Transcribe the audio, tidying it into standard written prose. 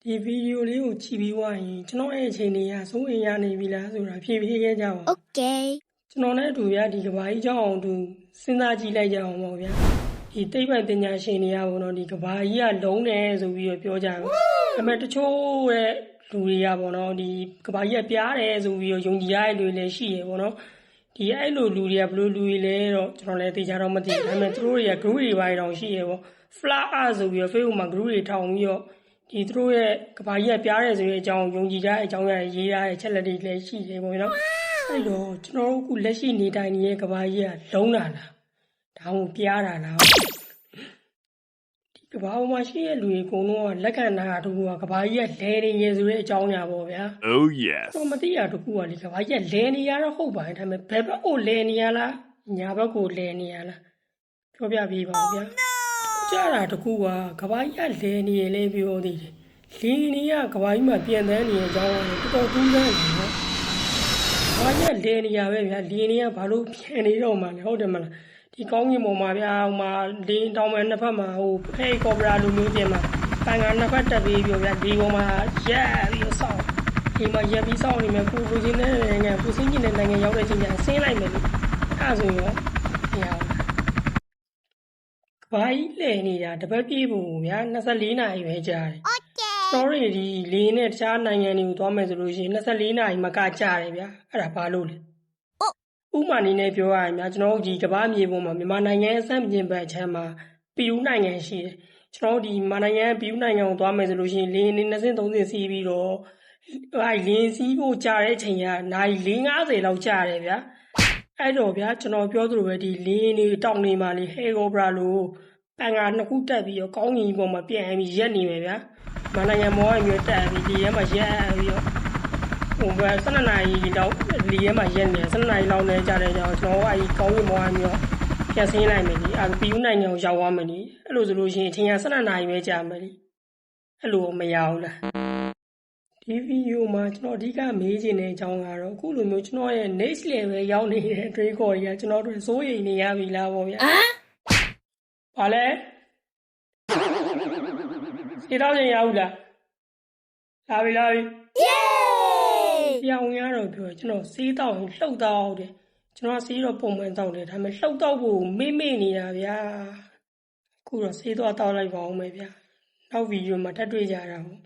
ဒီဗီဒီယိုလေးကိုကြည့်ပြီးွားရင်ကျွန်တော်ရဲ့အချိန်တွေကစိုးရိမ်ရနေပြီလားဆိုတာဖြေဖြေခဲ့ကြပါဦး Okay ကျွန်တော်နဲ့အတူဗျာဒီကဘာကြီးကြောင်းအောင်တူစဉ်းစားကြည့်လိုက်ကြအောင်ပေါ့ဗျာဒီသိပ္ပံပညာရှင်တွေကပေါ့နော်ဒီကဘာကြီးကလုံးတယ်ဆိုပြီးတော့ပြောကြတယ်ဒါပေမဲ့တချို့ရဲ့လူတွေကပေါ့နော်ဒီကဘာကြီးကပြားတယ်ဆိုပြီးတော့ယုံကြည်ရတဲ့လူတွေလည်းရှိရပေါ့နော်ဒီအဲ့လိုလူတွေကဘယ်လိုလူတွေလဲတော့ကျွန်တော်လည်းသိကြတော့မသိဘူးဒါပေမဲ့သူတို့တွေက group တွေပိုင်းတောင်ရှိရပေါ့ flat art ဆိုပြီးတော့ Facebook မှာ group တွေထောင်ပြီးတော့ဒီသူတို့ရဲ့ကဘာကြီးကပြားတယ်ဆိုတဲ့အကြောင်းယုံကြည်ကြတဲ့အကြောင်းရရေးရတဲ့ချက်လက်တွေလည်းရှိတယ်ပေါ့နော်အဲ့တော့ကျွန်တော်တို့အခုလက်ရှိနေတိုင်းရဲ့ကဘာကြီးကလုံးတာလားဒါမှမဟုတ်ပြားတာလားဒီကဘာပေါ်မှာရှိတဲ့လူတွေအကုန်လုံးကလက်ခံတာတကူကကဘာကြီးကလဲနေရဆိုတဲ့အကြောင်းညာပေါ့ဗျာ Oh yes တော့မသိရတကူကလေကဘာကြီးကလဲနေရတော့ဟုတ်ပါတယ်ဒါပေမဲ့ဘယ်ဘက်ကိုလဲနေရလားညာဘက်ကိုလဲနေရလားပြောပြပေးပါဦးဗျာကြတာတကူကဘာကြီးကလဲနေရလဲပြောသေးတယ်လင်းနေရကဘာကြီးမှာပြန်တန်းနေတဲ့အကြောင်းကတော်တော်ထူးဆန်းတယ်နော်ဘာကြီးကလဲနေရပဲဗျာလင်းနေရဘာလို့ပြန်နေတော့မှလဲဟုတ်တယ်မလားဒီကောင်းကင်ပေါ်မှာဗျာဟိုမှာလင်းတောင်မဲ့နှစ်ဖက်မှာဟိုဖဲကော်ဘရာလိုမျိုးပြင်မှာပန်ကနှစ်ဖက်တက်ပြီးပြောဗျာဒီပေါ်မှာရက်ပြီးဆောင်းဒီမှာရက်ပြီးဆောင်းနေမယ်ပူပူချင်းတဲ့နိုင်ငံပူစင်းချင်းတဲ့နိုင်ငံရောက်တဲ့ချိန်ကျဆင်းလိုက်မယ်လို့အဲ့ဆိုရောမရဘူးဘာကြီးလဲနေတာတပတ်ပြေးဖို့ဗျာ24နာရီပဲကြာတယ် Okay တော်ရီဒီလင်းနဲ့တခြားနိုင်ငံတွေကိုသွားမယ်ဆိုလို့ရှိရင်24နာရီမကကြာတယ်ဗျာအဲ့ဒါဘာလို့လဲဥပမာအနေနဲ့ပြောရရင်များကျွန်တော်တို့ဒီကမ္ဘာမြေပေါ်မှာမြန်မာနိုင်ငံရဲ့စံပြင်ဘက်ခြမ်းမှာပီယူနိုင်ငံရှိတယ်ကျွန်တော်တို့ဒီမြန်မာနိုင်ငံပီယူနိုင်ငံကိုသွားမယ်ဆိုလို့ရှိရင်လင်းနေ20 30စီးပြီးတော့အဲ့လင်းစီးဖို့ကြာတဲ့အချိန်ကနိုင်4-50လောက်ကြာတယ်ဗျာအဲ့တော့ဗျာကျွန်တော်ပြောသလိုပဲဒီလင်းနေတောင်နေမှာလေဟဲဂိုဘရာလိုပန်ကနှစ်ခုတက်ပြီးတော့ကောင်းကင်ပေါ်မှာပြန်ပြီးရက်နေမယ်ဗျာမြန်မာနိုင်ငံမောင်းမျိုးတက်ပြီးဒီထဲမှာရက်ပြီးတော့ဟိုပဲ12နာရီလောက်ဒီထဲမှာရက်နေ12နာရီလောက်နဲ့ကြာတဲ့ကြောင်ကျွန်တော်အဲ့ဒီကောင်းကင်မောင်းမျိုးပြန်ဆင်းလိုက်မယ်ဒီအဲ့ပီယူနိုင်ငံကိုရောက်သွားမယ်ဒီအဲ့လိုဆိုလို့ရှိရင်အချိန်က12နာရီပဲကြာမယ်ဒီအဲ့လိုမရဘူးလားဒီဗီဒီယိုမှာကျွန်တော်အဓိကမေးချင်တဲ့အကြောင်းကတော့အခုလိုမျိုးကျွန်တော်ရဲ့ next level ရောက်နေတဲ့အတွေးခေါ်တွေကကျွန်တော်တို့စိုးရိမ်နေရပြီလားပေါ့ဗျာဘာလဲဒီတော့ရင်ရဘူးလားလာပြီ Yay ပြောင်းရတော့ပြောကျွန်တော်စီးတော့ရင်လှုပ်တော့တယ်ကျွန်တော်စီးတော့ပုံမှန်တော့တယ်ဒါပေမဲ့လှုပ်တော့ဖို့မေ့နေတာဗျာအခုတော့စီးတော့တောက်လိုက်ပါအောင်မယ်ဗျာနောက်ဗီဒီယိုမှာထပ်တွေ့ကြတာပေါ့